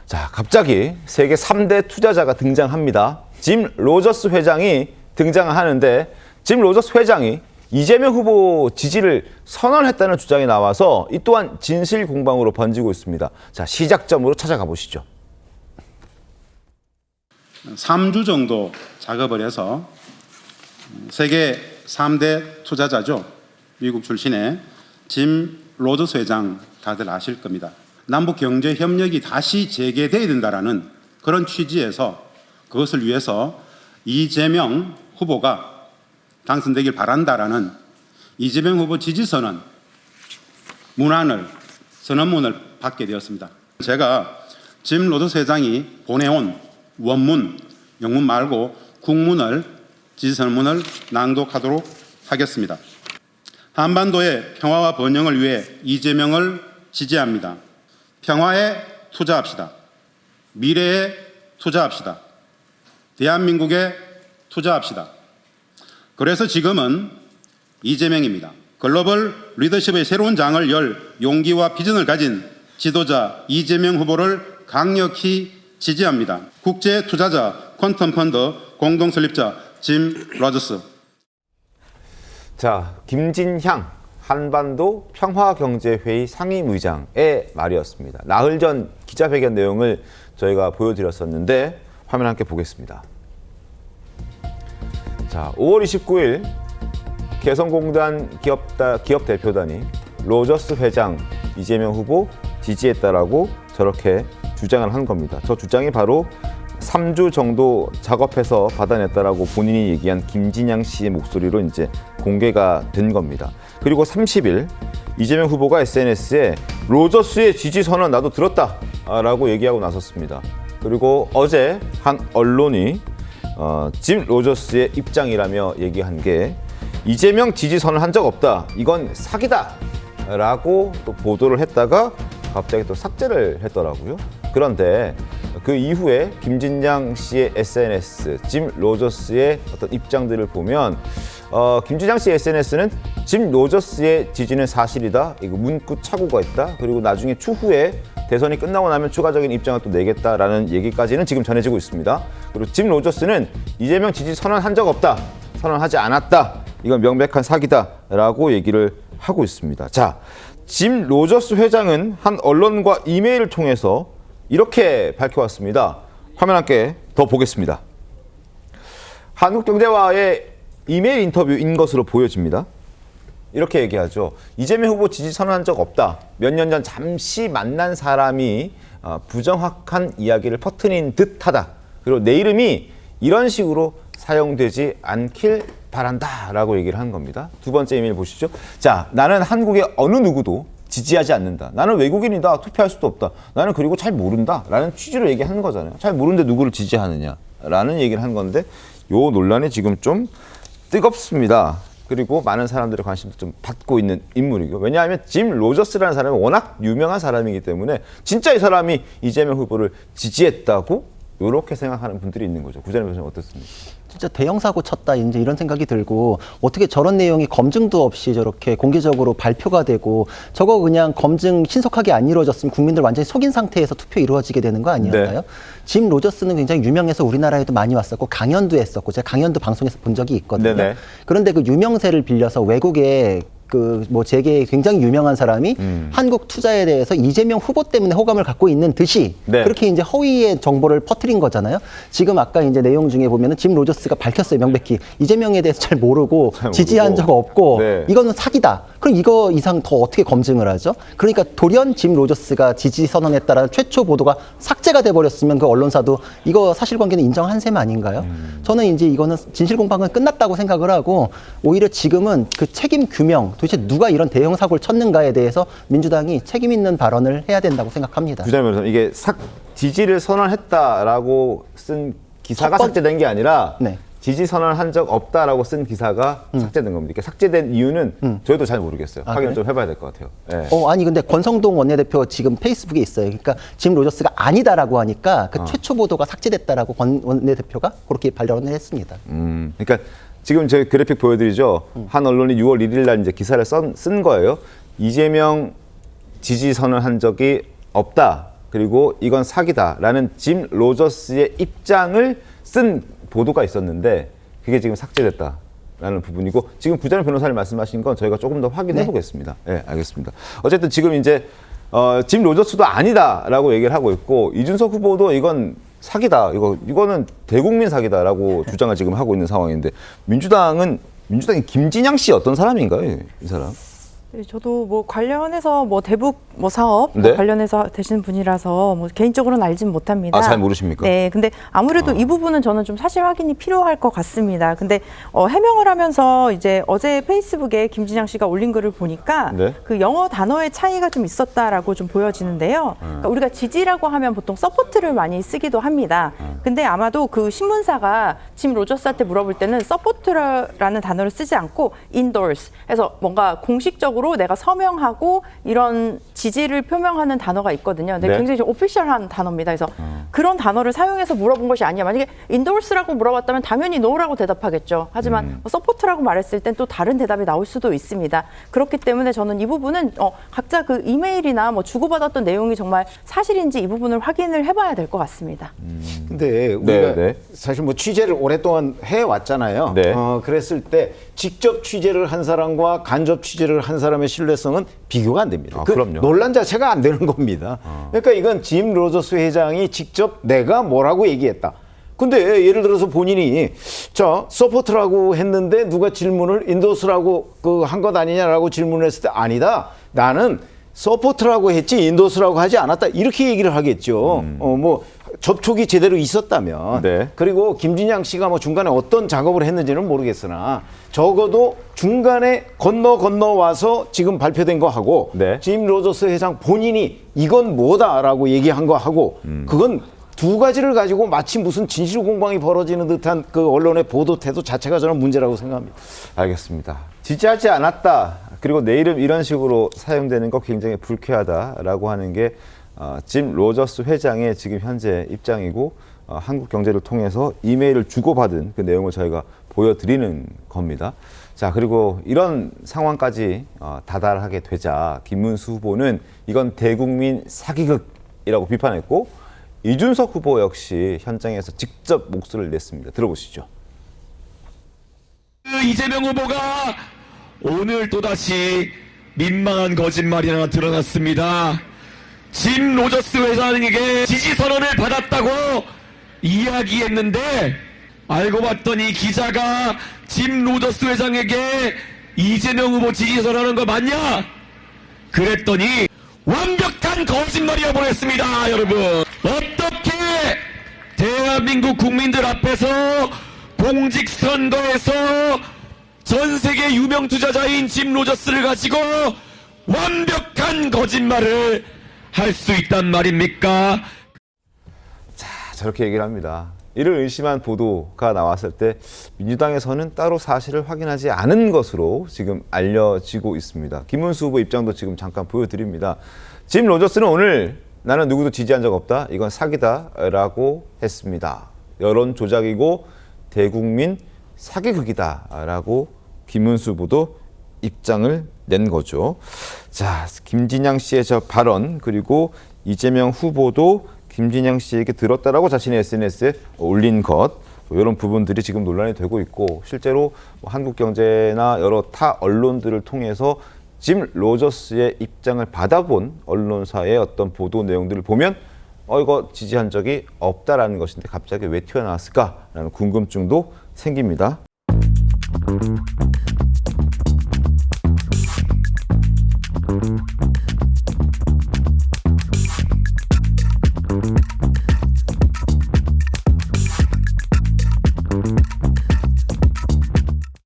자, 갑자기 세계 3대 투자자가 등장합니다. 짐 로저스 회장이 등장하는데 짐 로저스 회장이 이재명 후보 지지를 선언했다는 주장이 나와서 이 또한 진실 공방으로 번지고 있습니다. 자, 시작점으로 찾아가 보시죠. 3주 정도 작업을 해서 세계 3대 투자자죠. 미국 출신의 짐 로저스 회장 다들 아실 겁니다. 남북 경제 협력이 다시 재개돼야 된다라는 그런 취지에서 그것을 위해서 이재명 후보가 당선되길 바란다라는 이재명 후보 지지선언 선언문을 받게 되었습니다. 제가 짐 로저스 회장이 보내온 원문, 영문 말고 국문을 지지선언문을 낭독하도록 하겠습니다. 한반도의 평화와 번영을 위해 이재명을 지지합니다. 평화에 투자합시다. 미래에 투자합시다. 대한민국에 투자합시다. 그래서 지금은 이재명입니다. 글로벌 리더십의 새로운 장을 열 용기와 비전을 가진 지도자 이재명 후보를 강력히 지지합니다. 국제 투자자 퀀텀 펀드 공동 설립자 짐 로저스. 자, 김진향 한반도 평화경제회의 상임의장의 말이었습니다. 나흘 전 기자회견 내용을 저희가 보여드렸었는데 화면 함께 보겠습니다. 자, 5월 29일 개성공단 기업 대표단이 로저스 회장 이재명 후보 지지했다라고 저렇게 주장을 한 겁니다. 저 주장이 바로 3주 정도 작업해서 받아냈다라고 본인이 얘기한 김진향 씨의 목소리로 이제 공개가 된 겁니다. 그리고 30일 이재명 후보가 SNS에 로저스의 지지 선언 나도 들었다라고 얘기하고 나섰습니다. 그리고 어제 한 언론이 짐 로저스의 입장이라며 얘기한 게 이재명 지지 선언 한 적 없다. 이건 사기다. 라고 또 보도를 했다가 갑자기 또 삭제를 했더라고요. 그런데 그 이후에 김진양 씨의 SNS, 짐 로저스의 어떤 입장들을 보면 김진양 씨의 SNS는 짐 로저스의 지지는 사실이다. 이거 문구 착오가 있다. 그리고 나중에 추후에 대선이 끝나고 나면 추가적인 입장을 또 내겠다라는 얘기까지는 지금 전해지고 있습니다. 그리고 짐 로저스는 이재명 지지 선언한 적 없다. 선언하지 않았다. 이건 명백한 사기다라고 얘기를 하고 있습니다. 자, 짐 로저스 회장은 한 언론과 이메일을 통해서 이렇게 밝혀왔습니다. 화면 함께 더 보겠습니다. 한국경제와의 이메일 인터뷰인 것으로 보여집니다. 이렇게 얘기하죠. 이재명 후보 지지 선언한 적 없다. 몇 년 전 잠시 만난 사람이 부정확한 이야기를 퍼뜨린 듯하다. 그리고 내 이름이 이런 식으로 사용되지 않길 바란다라고 얘기를 한 겁니다. 두 번째 이메일 보시죠. 자, 나는 한국의 어느 누구도 지지하지 않는다. 나는 외국인이다. 투표할 수도 없다. 나는 그리고 잘 모른다. 라는 취지로 얘기하는 거잖아요. 잘 모르는데 누구를 지지하느냐. 라는 얘기를 한 건데 요 논란이 지금 좀 뜨겁습니다. 그리고 많은 사람들의 관심도 좀 받고 있는 인물이고, 왜냐하면 짐 로저스라는 사람이 워낙 유명한 사람이기 때문에 진짜 이 사람이 이재명 후보를 지지했다고 이렇게 생각하는 분들이 있는 거죠. 구자님 교수님 어떻습니까? 진짜 대형 사고 쳤다 이제 이런 생각이 들고, 어떻게 저런 내용이 검증도 없이 저렇게 공개적으로 발표가 되고, 저거 그냥 검증 신속하게 안 이루어졌으면 국민들 완전히 속인 상태에서 투표 이루어지게 되는 거 아니었나요? 네. 짐 로저스는 굉장히 유명해서 우리나라에도 많이 왔었고 강연도 했었고, 제가 강연도 방송에서 본 적이 있거든요. 네네. 그런데 그 유명세를 빌려서 외국에 재계에 굉장히 유명한 사람이 한국 투자에 대해서 이재명 후보 때문에 호감을 갖고 있는 듯이 네. 그렇게 이제 허위의 정보를 퍼뜨린 거잖아요. 지금 아까 이제 내용 중에 보면은 짐 로저스가 밝혔어요. 명백히 이재명에 대해서 잘 모르고 지지한 적 없고 네. 이거는 사기다. 그럼 이거 이상 더 어떻게 검증을 하죠? 그러니까 돌연 짐 로저스가 지지 선언했다라는 최초 보도가 삭제가 돼버렸으면 그 언론사도 이거 사실관계는 인정한 셈 아닌가요? 저는 이제 이거는 진실공방은 끝났다고 생각을 하고, 오히려 지금은 그 책임 규명, 도대체 누가 이런 대형 사고를 쳤는가에 대해서 민주당이 책임 있는 발언을 해야 된다고 생각합니다. 구자님, 이게 지지를 선언했다라고 쓴 기사가 삭제된 게 아니라 네. 지지 선언한 적 없다라고 쓴 기사가 삭제된 겁니다. 이게 삭제된 이유는 저희도 잘 모르겠어요. 확인을 좀 해봐야 될 것 같아요. 네. 아니 근데 권성동 원내대표 지금 페이스북에 있어요. 그러니까 짐 로저스가 아니다라고 하니까 그 최초 보도가 삭제됐다라고 권 원내대표가 그렇게 발언을 했습니다. 그러니까 지금 저희 그래픽 보여드리죠. 한 언론이 6월 1일 날 이제 기사를 쓴 거예요. 이재명 지지 선언한 적이 없다. 그리고 이건 사기다라는 짐 로저스의 입장을 쓴 보도가 있었는데 그게 지금 삭제됐다라는 부분이고 지금 구자룡 변호사님 말씀하신 건 저희가 조금 더 확인해 보겠습니다. 네, 알겠습니다. 어쨌든 지금 이제 짐 로저스도 아니다라고 얘기를 하고 있고 이준석 후보도 이건 사기다. 이거는 대국민 사기다라고 주장을 지금 하고 있는 상황인데 민주당이 김진양 씨 어떤 사람인가요? 이 사람? 네, 저도 뭐 관련해서 뭐 대북 뭐 사업 네? 관련해서 되시는 분이라서 뭐 개인적으로는 알지는 못합니다. 아, 잘 모르십니까? 네, 근데 아무래도 이 부분은 저는 좀 사실 확인이 필요할 것 같습니다. 근데 해명을 하면서 이제 어제 페이스북에 김진양 씨가 올린 글을 보니까 네? 그 영어 단어의 차이가 좀 있었다라고 좀 보여지는데요. 그러니까 우리가 지지라고 하면 보통 서포트를 많이 쓰기도 합니다. 근데 아마도 그 신문사가 짐 로저스한테 물어볼 때는 서포트라는 단어를 쓰지 않고 endorse 해서 뭔가 공식적으로 내가 서명하고 이런 지지를 표명하는 단어가 있거든요. 근데 네. 굉장히 좀 오피셜한 단어입니다. 그래서 그런 단어를 사용해서 물어본 것이 아니야. 만약에 endorse라고 물어봤다면 당연히 no라고 대답하겠죠. 하지만 뭐 support라고 말했을 땐 또 다른 대답이 나올 수도 있습니다. 그렇기 때문에 저는 이 부분은 각자 그 이메일이나 뭐 주고받았던 내용이 정말 사실인지 이 부분을 확인을 해봐야 될 것 같습니다. 근데 우리가 네. 사실 뭐 취재를 오랫동안 해왔잖아요. 네. 그랬을 때 직접 취재를 한 사람과 간접 취재를 한 사람의 신뢰성은 비교가 안 됩니다. 아, 그 그럼요. 논란 자체가 안 되는 겁니다. 그러니까 이건 짐 로저스 회장이 직접 내가 뭐라고 얘기했다. 근데 예를 들어서 본인이 서포트라고 했는데 누가 질문을 인도스라고 한 것 아니냐라고 질문을 했을 때 아니다. 나는 서포트라고 했지 인도스라고 하지 않았다. 이렇게 얘기를 하겠죠. 뭐 접촉이 제대로 있었다면. 네. 그리고 김진양 씨가 뭐 중간에 어떤 작업을 했는지는 모르겠으나 적어도 중간에 건너와서 지금 발표된 거 하고 네. 짐 로저스 회장 본인이 이건 뭐다라고 얘기한 거 하고 그건 두 가지를 가지고 마치 무슨 진실 공방이 벌어지는 듯한 그 언론의 보도 태도 자체가 저는 문제라고 생각합니다. 알겠습니다. 지지하지 않았다. 그리고 내 이름 이런 식으로 사용되는 거 굉장히 불쾌하다라고 하는 게 짐 로저스 회장의 지금 현재 입장이고 한국경제를 통해서 이메일을 주고받은 그 내용을 저희가 보여드리는 겁니다. 자, 그리고 이런 상황까지 다다르게 되자 김문수 후보는 이건 대국민 사기극이라고 비판했고 이준석 후보 역시 현장에서 직접 목소리를 냈습니다. 들어보시죠. 이재명 후보가 오늘 또다시 민망한 거짓말이 하나 드러났습니다. 짐 로저스 회장에게 지지 선언을 받았다고 이야기했는데 알고 봤더니 기자가 짐 로저스 회장에게 이재명 후보 지지 선언하는 거 맞냐? 그랬더니 완벽한 거짓말이라 보냈습니다. 여러분, 어떻게 대한민국 국민들 앞에서 공직선거에서 전 세계 유명 투자자인 짐 로저스를 가지고 완벽한 거짓말을 할 수 있단 말입니까? 저렇게 얘기를 합니다. 이를 의심한 보도가 나왔을 때 민주당에서는 따로 사실을 확인하지 않은 것으로 지금 알려지고 있습니다. 김문수 후보 입장도 지금 잠깐 보여드립니다. 짐 로저스는 오늘 나는 누구도 지지한 적 없다. 이건 사기다라고 했습니다. 여론 조작이고 대국민 사기극이다라고 김문수 후보도 입장을 낸 거죠. 자, 김진양 씨의 저 발언 그리고 이재명 후보도 김진양 씨에게 들었다라고 자신의 SNS에 올린 것 이런 부분들이 지금 논란이 되고 있고 실제로 한국경제나 여러 타 언론들을 통해서 짐 로저스의 입장을 받아본 언론사의 어떤 보도 내용들을 보면 이거 지지한 적이 없다라는 것인데 갑자기 왜 튀어나왔을까라는 궁금증도 생깁니다.